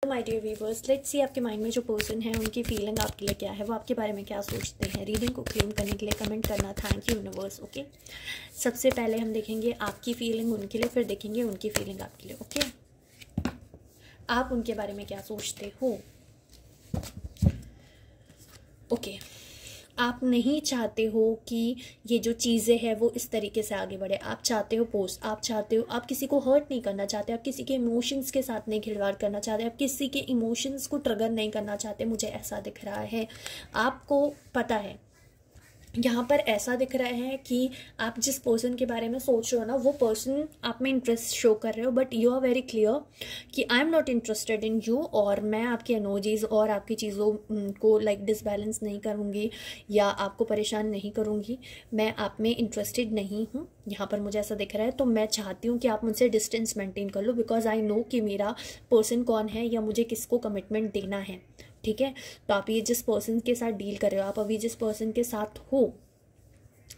My dear viewers, let's see आपके mind में जो पर्सन है उनकी फीलिंग आपके लिए क्या है, वो आपके बारे में क्या सोचते हैं। रीडिंग को क्लेम करने के लिए कमेंट करना थैंक यू यूनिवर्स। ओके, सबसे पहले हम देखेंगे आपकी फीलिंग उनके लिए, फिर देखेंगे उनकी फीलिंग आपके लिए। ओके, आप उनके बारे में क्या सोचते हो। ओके, आप नहीं चाहते हो कि ये जो चीज़ें हैं वो इस तरीके से आगे बढ़े। आप चाहते हो पोस्ट, आप चाहते हो, आप किसी को हर्ट नहीं करना चाहते, आप किसी के इमोशंस के साथ नहीं खिलवाड़ करना चाहते, आप किसी के इमोशंस को ट्रिगर नहीं करना चाहते। मुझे ऐसा दिख रहा है, आपको पता है यहाँ पर ऐसा दिख रहा है कि आप जिस पर्सन के बारे में सोच रहे हो ना, वो पर्सन आप में इंटरेस्ट शो कर रहे हो, but you are very clear कि I am not interested in you, और मैं आपकी एनर्जीज और आपकी चीज़ों को लाइक डिसबैलेंस नहीं करूँगी या आपको परेशान नहीं करूँगी। मैं आप में इंटरेस्टेड नहीं हूँ, यहाँ पर मुझे ऐसा दिख रहा है। तो मैं चाहती हूँ कि आप मुझसे डिस्टेंस मेंटेन कर लो, बिकॉज आई नो कि मेरा पर्सन कौन है या मुझे किसको कमिटमेंट देना है। ठीक है, तो आप ये जिस पर्सन के साथ डील कर रहे हो, आप अभी जिस पर्सन के साथ हो,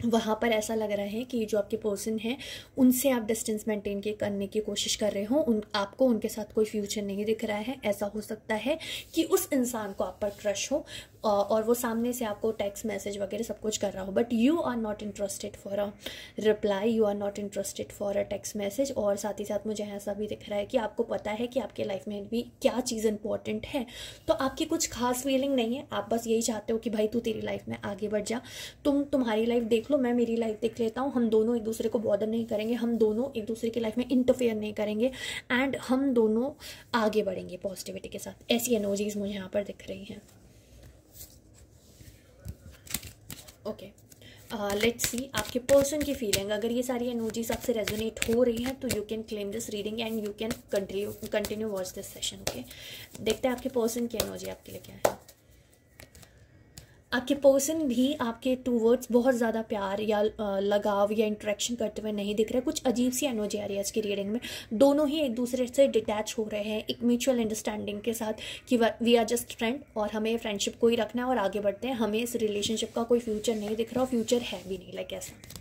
वहाँ पर ऐसा लग रहा है कि जो आपके पर्सन है उनसे आप डिस्टेंस मेंटेन करने की कोशिश कर रहे हो। आपको उनके साथ कोई फ्यूचर नहीं दिख रहा है। ऐसा हो सकता है कि उस इंसान को आप पर क्रश हो और वो सामने से आपको टेक्स्ट मैसेज वगैरह सब कुछ कर रहा हो, but you are not interested for a reply, you are not interested for a text message. और साथ ही साथ मुझे ऐसा भी दिख रहा है कि आपको पता है कि आपके लाइफ में भी क्या चीज़ इंपॉर्टेंट है। तो आपकी कुछ खास फीलिंग नहीं है, आप बस यही चाहते हो कि भाई तू तेरी लाइफ में आगे बढ़ जा, तुम्हारी लाइफ देख लो, मैं मेरी लाइफ देख लेता हूँ, हम दोनों एक दूसरे को बॉदर नहीं करेंगे, हम दोनों एक दूसरे की लाइफ में इंटरफेयर नहीं करेंगे एंड हम दोनों आगे बढ़ेंगे पॉजिटिविटी के साथ। ऐसी एनर्जीज मुझे यहाँ पर दिख रही हैं। ओके, लेट्स सी आपके पर्सन की फीलिंग। अगर ये सारी एनर्जीज आपसे रेजोनेट हो रही हैं तो you can claim this reading and you can continue watch this session. Okay, देखते हैं आपके पर्सन की एनर्जी आपके लिए क्या है। आपके पर्सन भी आपके टूवर्ड्स बहुत ज़्यादा प्यार या लगाव या इंटरेक्शन करते हुए नहीं दिख रहे। कुछ अजीब सी एनर्जी आ रही है इसकी रीडिंग में। दोनों ही एक दूसरे से डिटैच हो रहे हैं एक म्यूचुअल अंडरस्टैंडिंग के साथ कि वी आर जस्ट फ्रेंड और हमें फ्रेंडशिप को ही रखना है और आगे बढ़ते हैं। हमें इस रिलेशनशिप का कोई फ्यूचर नहीं दिख रहा, फ्यूचर है भी नहीं, लाइक ऐसा।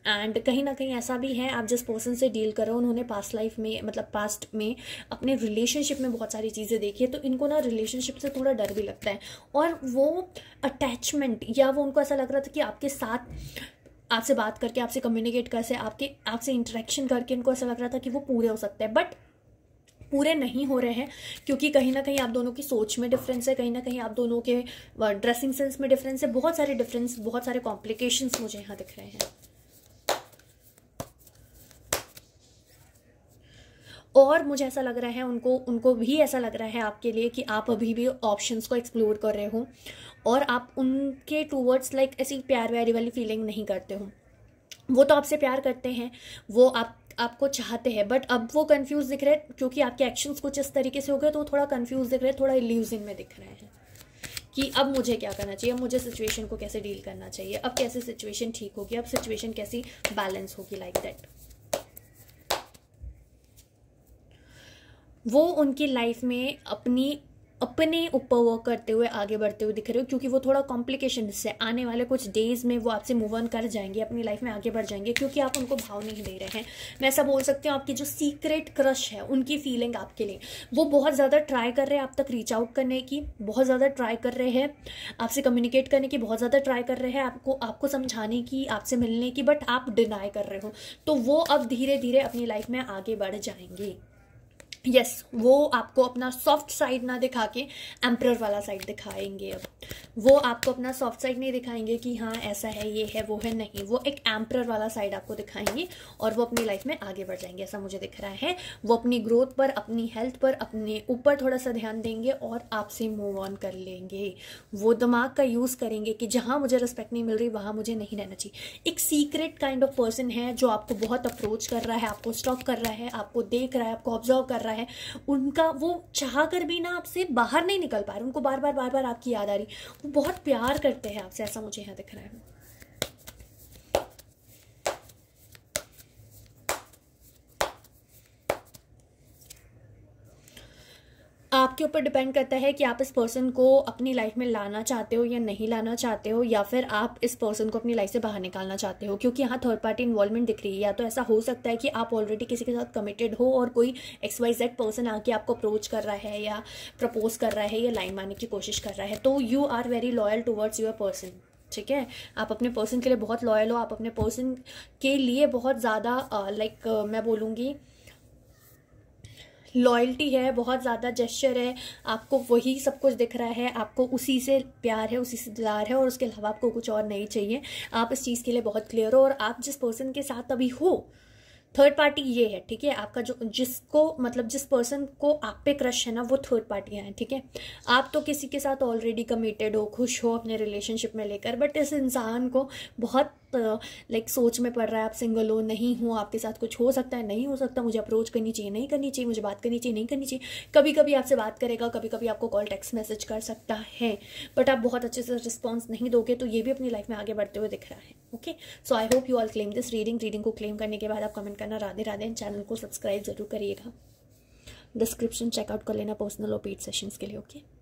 एंड कहीं ना कहीं ऐसा भी है, आप जिस पर्सन से डील कर रहे हो उन्होंने पास्ट लाइफ में, मतलब पास्ट में अपने रिलेशनशिप में बहुत सारी चीज़ें देखी है, तो इनको ना रिलेशनशिप से थोड़ा डर भी लगता है। और वो अटैचमेंट या वो उनको ऐसा लग रहा था कि आपके साथ आपसे बात करके, आपसे कम्युनिकेट करके, आपसे इंटरेक्शन करके इनको ऐसा लग रहा था कि वो पूरे हो सकते हैं, बट पूरे नहीं हो रहे हैं क्योंकि कहीं ना कहीं आप दोनों की सोच में डिफरेंस है, कहीं ना कहीं आप दोनों के ड्रेसिंग सेंस में डिफरेंस है, बहुत सारे डिफरेंस, बहुत सारे कॉम्प्लिकेशंस मुझे यहाँ दिख रहे हैं। और मुझे ऐसा लग रहा है उनको भी ऐसा लग रहा है आपके लिए कि आप अभी भी ऑप्शंस को एक्सप्लोर कर रहे हो और आप उनके टूवर्ड्स लाइक ऐसी प्यार व्यारी वाली फीलिंग नहीं करते हो। वो तो आपसे प्यार करते हैं, वो आपको चाहते हैं, बट अब वो कंफ्यूज दिख रहे हैं क्योंकि आपके एक्शंस कुछ इस तरीके से हो गए, तो वो थोड़ा कंफ्यूज दिख रहे हैं, थोड़ा इल्यूजन में दिख रहे हैं कि अब मुझे क्या करना चाहिए, अब मुझे सिचुएशन को कैसे डील करना चाहिए, अब कैसे सिचुएशन ठीक होगी, अब सिचुएशन कैसी बैलेंस होगी, लाइक दैट। वो उनकी लाइफ में अपने ऊपर वर्क करते हुए आगे बढ़ते हुए दिख रहे हो क्योंकि वो थोड़ा कॉम्प्लिकेशन से आने वाले कुछ डेज में वो आपसे मूव ऑन कर जाएंगे, अपनी लाइफ में आगे बढ़ जाएंगे क्योंकि आप उनको भाव नहीं दे रहे हैं। मैं ऐसा बोल सकती हूँ आपकी जो सीक्रेट क्रश है उनकी फीलिंग आपके लिए, वो बहुत ज़्यादा ट्राई कर रहे हैं आप तक रीच आउट करने की, बहुत ज़्यादा ट्राई कर रहे हैं आपसे कम्युनिकेट करने की, बहुत ज़्यादा ट्राई कर रहे हैं आपको समझाने की, आपसे मिलने की, बट आप डिनाई कर रहे हो। तो वो अब धीरे धीरे अपनी लाइफ में आगे बढ़ जाएंगे। यस, वो आपको अपना सॉफ्ट साइड ना दिखा के एम्परर वाला साइड दिखाएंगे। अब वो आपको अपना सॉफ्ट साइड नहीं दिखाएंगे कि हाँ ऐसा है, ये है, वो है, नहीं, वो एक एम्परर वाला साइड आपको दिखाएंगे और वो अपनी लाइफ में आगे बढ़ जाएंगे, ऐसा मुझे दिख रहा है। वो अपनी ग्रोथ पर, अपनी हेल्थ पर, अपने ऊपर थोड़ा सा ध्यान देंगे और आपसे मूव ऑन कर लेंगे। वो दिमाग का यूज़ करेंगे कि जहाँ मुझे रिस्पेक्ट नहीं मिल रही वहाँ मुझे नहीं रहना चाहिए। एक सीक्रेट काइंड ऑफ पर्सन है जो आपको बहुत अप्रोच कर रहा है, आपको स्टॉक कर रहा है, आपको देख रहा है, आपको ऑब्जर्व कर रहा है। उनका वो चाह कर भी ना आपसे बाहर नहीं निकल पा रहे, उनको बार बार आपकी याद आ रही, वो बहुत प्यार करते हैं आपसे, ऐसा मुझे यहाँ दिख रहा है। आपके ऊपर डिपेंड करता है कि आप इस पर्सन को अपनी लाइफ में लाना चाहते हो या नहीं लाना चाहते हो, या फिर आप इस पर्सन को अपनी लाइफ से बाहर निकालना चाहते हो, क्योंकि यहाँ थर्ड पार्टी इन्वॉल्वमेंट दिख रही है। या तो ऐसा हो सकता है कि आप ऑलरेडी किसी के साथ कमिटेड हो और कोई XYZ पर्सन आके आपको अप्रोच कर रहा है या प्रपोज कर रहा है या लाइन मारने की कोशिश कर रहा है, तो you are very loyal towards your person. ठीक है, आप अपने पर्सन के लिए बहुत लॉयल हो, आप अपने पर्सन के लिए बहुत ज़्यादा मैं बोलूँगी लॉयल्टी है, बहुत ज़्यादा जेस्चर है, आपको वही सब कुछ दिख रहा है, आपको उसी से प्यार है, उसी से दिलार है और उसके अलावा आपको कुछ और नहीं चाहिए। आप इस चीज़ के लिए बहुत क्लियर हो और आप जिस पर्सन के साथ अभी हो, थर्ड पार्टी ये है। ठीक है, आपका जो जिस पर्सन को आप पे क्रश है ना, वो थर्ड पार्टियाँ हैं। ठीक है, आप तो किसी के साथ ऑलरेडी कमिटेड हो, खुश हो अपने रिलेशनशिप में लेकर, बट इस इंसान को बहुत सोच में पड़ रहा है, आप सिंगल हो, नहीं हो, आपके साथ कुछ हो सकता है, नहीं हो सकता, मुझे अप्रोच करनी चाहिए, नहीं करनी चाहिए, मुझे बात करनी चाहिए, नहीं करनी चाहिए। कभी कभी आपसे बात करेगा, कभी कभी आपको कॉल टेक्स्ट मैसेज कर सकता है, बट आप बहुत अच्छे से रिस्पॉन्स नहीं दोगे, तो ये भी अपनी लाइफ में आगे बढ़ते हुए दिख रहा है। Okay, so I hope you all claim this reading को क्लेम करने के बाद आप कमेंट करना राधे राधे, चैनल को सब्सक्राइब जरूर करिएगा, डिस्क्रिप्शन चेकआउट कर लेना पर्सनल और पेड सेशंस के लिए। ओके।